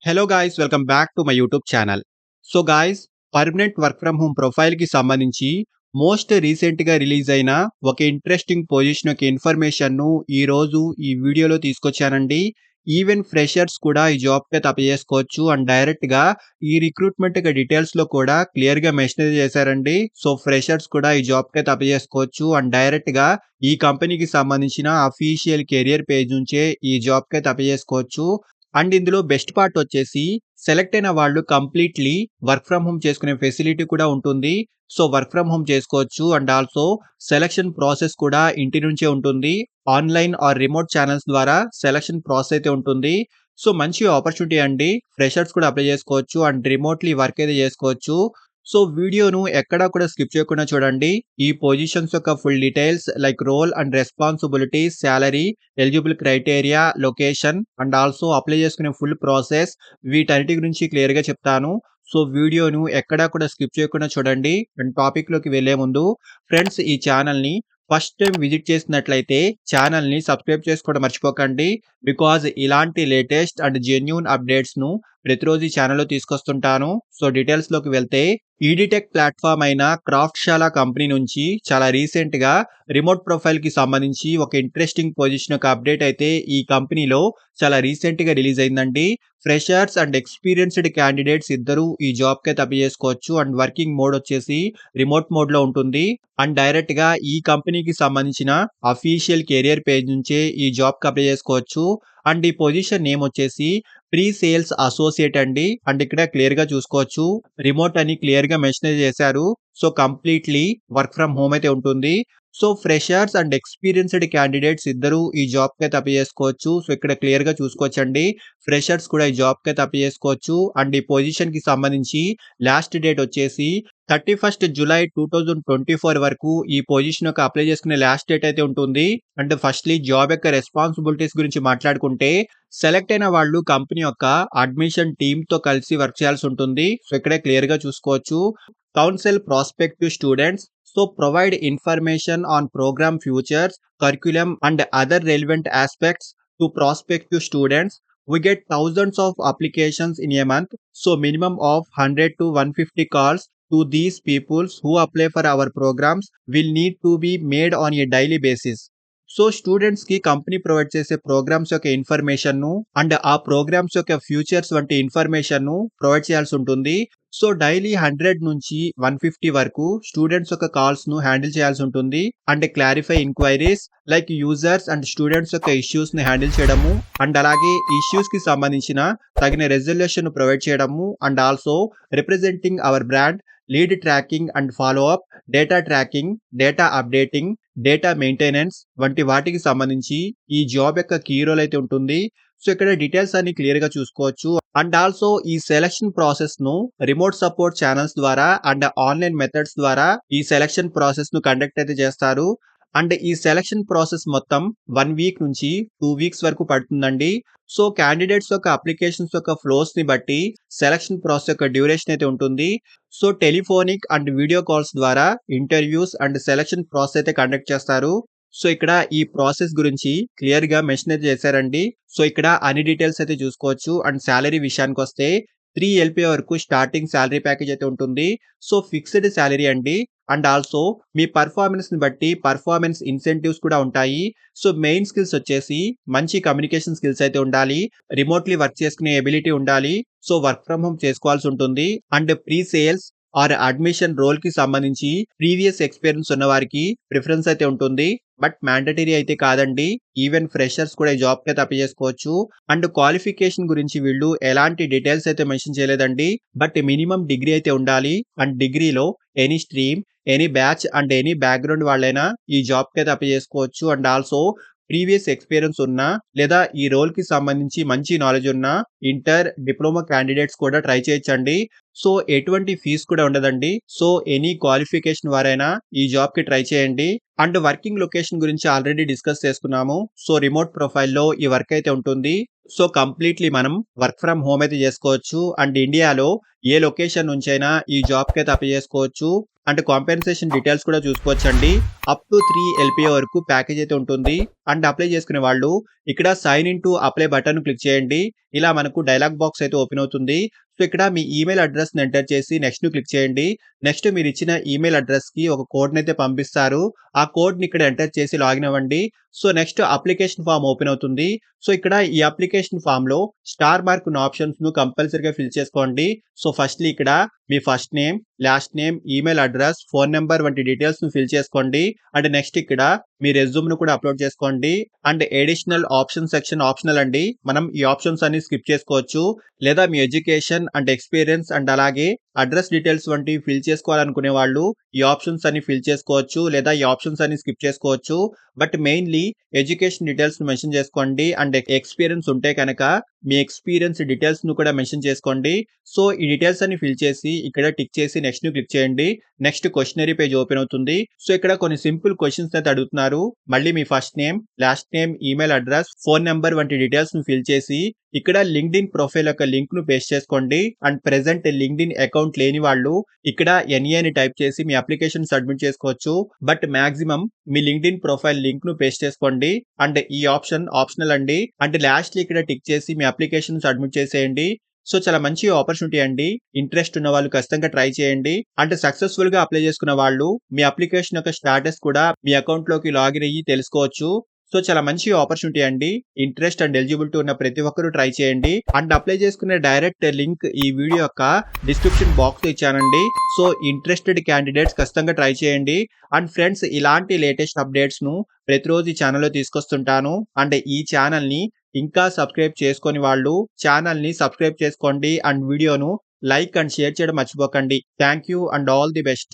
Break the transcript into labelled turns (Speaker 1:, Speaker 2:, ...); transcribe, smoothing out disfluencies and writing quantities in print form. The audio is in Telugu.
Speaker 1: Hello guys, welcome back to my YouTube channel. So guys, permanent work from home ప్రొఫైల్కి సంబంధించి మోస్ట్ రీసెంట్గా రిలీజ్ అయిన ఒక ఇంట్రెస్టింగ్ పొజిషన్ యొక్క ఇన్ఫర్మేషన్ను ఈరోజు ఈ వీడియోలో తీసుకొచ్చానండి. ఈవెన్ ఫ్రెషర్స్ కూడా ఈ జాబ్కి అయితే అప్లై చేసుకోవచ్చు అండ్ డైరెక్ట్గా ఈ రిక్రూట్మెంట్ యొక్క డీటెయిల్స్లో కూడా క్లియర్గా మెన్షన్ చేశారండి. సో ఫ్రెషర్స్ కూడా ఈ జాబ్కి అయితే అప్లై చేసుకోవచ్చు అండ్ డైరెక్ట్గా ఈ కంపెనీకి సంబంధించిన అఫీషియల్ కెరియర్ పేజ్ నుంచే ఈ జాబ్కి అయితే అప్లై చేసుకోవచ్చు. అండ్ ఇందులో బెస్ట్ పార్ట్ వచ్చేసి సెలెక్ట్ అయిన వాళ్ళు కంప్లీట్లీ వర్క్ ఫ్రమ్ హోమ్ చేసుకునే ఫెసిలిటీ కూడా ఉంటుంది. సో వర్క్ ఫ్రమ్ హోమ్ చేసుకోవచ్చు అండ్ ఆల్సో సెలక్షన్ ప్రాసెస్ కూడా ఇంటి నుంచే ఉంటుంది. ఆన్లైన్ ఆర్ రిమోట్ ఛానల్స్ ద్వారా సెలక్షన్ ప్రాసెస్ అయితే ఉంటుంది. సో మంచి ఆపర్చునిటీ అండి. ఫ్రెషర్స్ కూడా అప్లై చేసుకోవచ్చు అండ్ రిమోట్లీ వర్క్ అయితే చేసుకోవచ్చు. సో వీడియోను ఎక్కడా కూడా స్కిప్ చేయకుండా చూడండి. ఈ పొజిషన్స్ యొక్క full details like role and responsibilities, salary, eligible criteria, location and also apply చేసుకునే ఫుల్ ప్రాసెస్ వీటన్నిటి గురించి క్లియర్గా చెప్తాను. సో వీడియోను ఎక్కడా కూడా స్కిప్ చేయకుండా చూడండి. అండ్ టాపిక్లోకి వెళ్లే ముందు ఫ్రెండ్స్, ఈ ఛానల్ని ఫస్ట్ టైం విజిట్ చేసినట్లయితే ఛానల్ని సబ్స్క్రైబ్ చేసుకోవడం మర్చిపోకండి. బికాజ్ ఇలాంటి లేటెస్ట్ అండ్ జెన్యూన్ అప్డేట్స్ను ప్రతిరోజు ఈ ఛానల్లో తీసుకొస్తుంటాను. సో డీటెయిల్స్లోకి వెళ్తే ఈడీటెక్ ప్లాట్ఫామ్ అయిన క్రాఫ్ట్షాలా కంపెనీ నుంచి చాలా రీసెంట్గా రిమోట్ ప్రొఫైల్కి సంబంధించి ఒక ఇంట్రెస్టింగ్ పొజిషన్ యొక్క అప్డేట్ అయితే ఈ కంపెనీలో చాలా రీసెంట్గా రిలీజ్ అయిందండి. ఫ్రెషర్స్ అండ్ ఎక్స్పీరియన్స్డ్ క్యాండిడేట్స్ ఇద్దరు ఈ జాబ్కి అయితే అప్లై చేసుకోవచ్చు అండ్ వర్కింగ్ మోడ్ వచ్చేసి రిమోట్ మోడ్లో ఉంటుంది. అండ్ డైరెక్ట్గా ఈ కంపెనీకి సంబంధించిన అఫీషియల్ కెరియర్ పేజ్ నుంచే ఈ జాబ్కి అప్లై చేసుకోవచ్చు. అండ్ ఈ పొజిషన్ నేమ్ వచ్చేసి ప్రీ సేల్స్ అసోసియేట్ అండి. అండ్ ఇక్కడ క్లియర్గా చూసుకోవచ్చు, రిమోట్ అని క్లియర్గా మెన్షన్ చేశారు. So completely work from home అయితే ఉంటుంది. So freshers and experienced candidates ఇద్దరు ఈ జాబ్కి అయితే అప్లై చేసుకోవచ్చు. సో ఇక్కడ క్లియర్గా చూసుకోవచ్చండి, ఫ్రెషర్స్ కూడా ఈ జాబ్కి అయితే అప్లై చేసుకోవచ్చు. అండ్ ఈ పొజిషన్కి సంబంధించి లాస్ట్ డేట్ వచ్చేసి 31 జూలై 2024 వరకు ఈ పొజిషన్ యొక్క అప్లై చేసుకునే లాస్ట్ డేట్ అయితే ఉంటుంది. అండ్ ఫస్ట్లీ జాబ్ యొక్క రెస్పాన్సిబిలిటీస్ గురించి మాట్లాడుకుంటే సెలెక్ట్ అయిన వాళ్ళు కంపెనీ యొక్క అడ్మిషన్ టీమ్తో కలిసి వర్క్ చేయాల్సి ఉంటుంది. సో ఇక్కడే క్లియర్గా చూసుకోవచ్చు, council prospective students. So provide information on program futures, curriculum and other relevant aspects to prospective students. We get thousands of applications in a month. So minimum of 100 to 150 calls to these peoples who apply for our programs will need to be made on a daily basis. So students కి కంపెనీ ప్రొవైడ్ చేసే ప్రోగ్రామ్స్ యొక్క ఇన్ఫర్మేషన్ ను అండ్ ఆ ప్రోగ్రామ్స్ యొక్క ఫ్యూచర్స్ వంటి ఇన్ఫర్మేషన్ ను ప్రొవైడ్ చేయాల్సి ఉంటుంది. సో డైలీ 100 నుంచి 150 వరకు స్టూడెంట్స్ యొక్క కాల్స్ ను హ్యాండిల్ చేయాల్సి ఉంటుంది. And clarify enquiries like users and students యొక్క ఇష్యూస్ ని హ్యాండిల్ చేయడము అండ్ అలాగే ఇష్యూస్ కి సంబంధించిన తగిన రెజల్యూషన్ ప్రొవైడ్ చేయడము and also representing hour brand, lead tracking and follow up, data tracking, data updating, data maintenance వంటి వాటికి సంబంధించి ఈ జాబ్ యొక్క కీ రోల్ అయితే ఉంటుంది. సో ఇక్కడ డీటెయిల్స్ అన్ని క్లియర్ గా చూసుకోవచ్చు. అండ్ ఆల్సో ఈ సెలక్షన్ ప్రాసెస్ ను రిమోట్ సపోర్ట్ ఛానల్స్ ద్వారా అండ్ ఆన్లైన్ మెథడ్స్ ద్వారా ఈ సెలక్షన్ ప్రాసెస్ ను కండక్ట్ అయితే చేస్తారు. అండ్ ఈ సెలక్షన్ ప్రాసెస్ మొత్తం 1 వీక్ నుంచి 2 వీక్స్ వరకు పడుతుందండి. సో క్యాండిడేట్స్ యొక్క అప్లికేషన్స్ యొక్క ఫ్లోస్ ని బట్టి సెలక్షన్ ప్రాసెస్ యొక్క డ్యూరేషన్ అయితే ఉంటుంది. So telephonic and video calls ద్వారా ఇంటర్వ్యూస్ అండ్ సెలక్షన్ ప్రాసెస్ అయితే కండక్ట్ చేస్తారు. సో ఇక్కడ ఈ ప్రాసెస్ గురించి క్లియర్ గా మెన్షన్ అయితే చేశారండి. సో ఇక్కడ అన్ని డీటెయిల్స్ అయితే చూసుకోవచ్చు. అండ్ శాలరీ విషయానికి వస్తే 3 LPA వరకు స్టార్టింగ్ శాలరీ ప్యాకేజ్ అయితే ఉంటుంది. సో ఫిక్స్డ్ శాలరీ అండి. అండ్ ఆల్సో మీ పర్ఫార్మెన్స్ ని బట్టి పర్ఫార్మెన్స్ ఇన్సెంటివ్స్ కూడా ఉంటాయి. సో మెయిన్ స్కిల్స్ వచ్చేసి మంచి కమ్యూనికేషన్ స్కిల్స్ అయితే ఉండాలి, రిమోట్లీ వర్క్ చేసుకునే ఎబిలిటీ ఉండాలి, సో వర్క్ ఫ్రమ్ హోమ్ చేసుకోవాల్సి ఉంటుంది. And pre sales or admission role కి సంబంధించి ప్రీవియస్ ఎక్స్పీరియన్స్ ఉన్న వారికి ప్రిఫరెన్స్ అయితే ఉంటుంది. బట్ మ్యాండటరీ అయితే కాదండి. ఈవెన్ ఫ్రెషర్స్ కూడా ఈ జాబ్ కి అప్లై చేసుకోవచ్చు. అండ్ క్వాలిఫికేషన్ గురించి వీళ్ళు ఎలాంటి డీటెయిల్స్ అయితే మెన్షన్ చేయలేదండి. బట్ మినిమం డిగ్రీ అయితే ఉండాలి. అండ్ డిగ్రీలో any stream, any batch and any background వాళ్ళైనా ఈ జాబ్ కి అయితే అప్లై చేసుకోవచ్చు. అండ్ ఆల్సో ప్రీవియస్ ఎక్స్పీరియన్స్ ఉన్న లేదా ఈ రోల్ కి సంబంధించి మంచి నాలెడ్జ్ ఉన్న ఇంటర్, డిప్లొమా క్యాండిడేట్స్ కూడా ట్రై చేయొచ్చండి. సో ఎటువంటి ఫీజు కూడా ఉండదండి. సో ఎనీ క్వాలిఫికేషన్ వారైనా ఈ జాబ్ కి ట్రై చేయండి. అండ్ వర్కింగ్ లొకేషన్ గురించి ఆల్రెడీ డిస్కస్ చేసుకున్నాము. సో రిమోట్ ప్రొఫైల్లో ఈ వర్క్ అయితే ఉంటుంది. సో కంప్లీట్లీ మనం వర్క్ ఫ్రమ్ హోమ్ అయితే చేసుకోవచ్చు. అండ్ ఇండియాలో ఏ లొకేషన్ నుంచైనా ఈ జాబ్ కి అయితే అప్లై చేసుకోవచ్చు. అండ్ కాంపెన్సేషన్ డీటెయిల్స్ కూడా చూసుకోవచ్చండి. అప్ టు 3 LPA వరకు ప్యాకేజ్ అయితే ఉంటుంది. అండ్ అప్లై చేసుకునే వాళ్ళు ఇక్కడ sign in to apply button click చేయండి. ఇలా మనకు డైలాగ్ బాక్స్ అయితే ఓపెన్ అవుతుంది. సో ఇక్కడ మీ ఈమెయిల్ అడ్రెస్‌ని ఎంటర్ చేసి నెక్స్ట్ క్లిక్ చేయండి. నెక్స్ట్ మీరిచ్చిన ఈమెయిల్ అడ్రెస్‌కి ఒక కోడ్‌నైతే పంపిస్తారు. ఆ కోడ్‌ని ఇక్కడ ఎంటర్ చేసి లాగిన్ అవ్వండి. So next application form open అవుతుంది. సో ఇక్కడ ఈ అప్లికేషన్ ఫార్మ్‌లో స్టార్ మార్క్ ఉన్న ఆప్షన్స్‌ను కంపల్సరీగా ఫిల్ చేసుకోండి. సో ఫస్ట్‌లీ ఇక్కడ మీ first name, last name, email address, phone number వంటి డీటెయిల్స్‌ను ఫిల్ చేసుకోండి. అండ్ నెక్స్ట్ ఇక్కడ మీ రెజ్యూమ్‌ను కూడా అప్‌లోడ్ చేసుకోండి. And additional option section optional అండి. మనం ఈ ఆప్షన్స్ అన్ని స్కిప్ చేసుకోవచ్చు. లేదా మీ ఎడ్యుకేషన్ అండ్ ఎక్స్‌పీరియన్స్ అండ్ అలాగే అడ్రెస్ డీటెయిల్స్ వంటివి ఫిల్ చేసుకోవాలనుకునే వాళ్ళు ఈ ఆప్షన్స్ అన్ని ఫిల్ చేసుకోవచ్చు. లేదా ఈ ఆప్షన్స్ అన్ని స్కిప్ చేసుకోవచ్చు. బట్ మెయిన్‌లీ ఎడ్యుకేషన్ డీటెయిల్స్‌ని మెన్షన్ చేసుకోండి. అండ్ ఎక్స్‌పీరియన్స్ ఉంటే కనుక మీ ఎక్స్‌పీరియన్స్ డీటెయిల్స్‌ను కూడా మెన్షన్ చేసుకోండి. సో ఈ డీటెయిల్స్ అన్ని ఫిల్ చేసి ఇక్కడ టిక్ చేసి నెక్స్ట్‌ని క్లిక్ చేయండి. నెక్స్ట్ క్వెషనరీ పేజ్ ఓపెన్ అవుతుంది. సో ఇక్కడ కొన్ని సింపుల్ క్వెషన్స్ అయితే అడుగుతున్నారు. మళ్ళీ మీ first name, last name, email address, phone number వంటి డీటెయిల్స్‌ను ఫిల్ చేసి ఇక్కడ లింక్డ్ఇన్ ప్రొఫైల్ యొక్క లింక్‌ను పేస్ట్ చేసుకోండి. అండ్ ప్రెజెంట్ లింక్డ్ఇన్ అకౌంట్ లేని వాళ్ళు ఇక్కడ ఎన్ఏ అని టైప్ చేసి మీ అప్లికేషన్ సబ్మిట్ చేసుకోవచ్చు. But maximum me LinkedIn profile లింక్‌ను పేస్ట్ చేసుకోండి. అండ్ ఈ ఆప్షన్ ఆప్షనల్ అండి. అండ్ లాస్ట్‌లో ఇక్కడ టిక్ చేసి మీ అప్లికేషన్ సబ్మిట్ చేసేయండి. సో చాలా మంచి ఆపర్చునిటీ అండి. ఇంట్రెస్ట్ ఉన్న వాళ్ళు ఖచ్చితంగా ట్రై చేయండి. అంటే సక్సెస్‌ఫుల్‌గా అప్లై చేసుకున్న వాళ్ళు మీ అప్లికేషన్ యొక్క స్టేటస్ కూడా మీ అకౌంట్‌లోకి లాగిన్ అయ్యి తెలుసుకోవచ్చు. సో చాలా మంచి ఆపర్చునిటీ అండి. ఇంట్రెస్ట్ అండ్ ఎలిజిబిలిటీ ఉన్న ప్రతి ఒక్కరు ట్రై చేయండి. అండ్ అప్లై చేసుకునే డైరెక్ట్ లింక్ ఈ వీడియో యొక్క డిస్క్రిప్షన్ బాక్స్‌లో ఇచ్చానండి. సో ఇంట్రెస్టెడ్ క్యాండిడేట్స్ ఖచ్చితంగా ట్రై చేయండి. అండ్ ఫ్రెండ్స్ ఇలాంటి లేటెస్ట్ అప్డేట్స్‌ను ప్రతిరోజు ఈ ఛానెల్‌లో తీసుకొస్తుంటాను. అండ్ ఈ ఛానెల్‌ని ఇంకా సబ్స్క్రైబ్ చేసుకోని వాళ్ళు ఛానెల్‌ని సబ్స్క్రైబ్ చేసుకోండి. అండ్ వీడియోను లైక్ అండ్ షేర్ చేయడం మర్చిపోకండి. Thank you and all the best.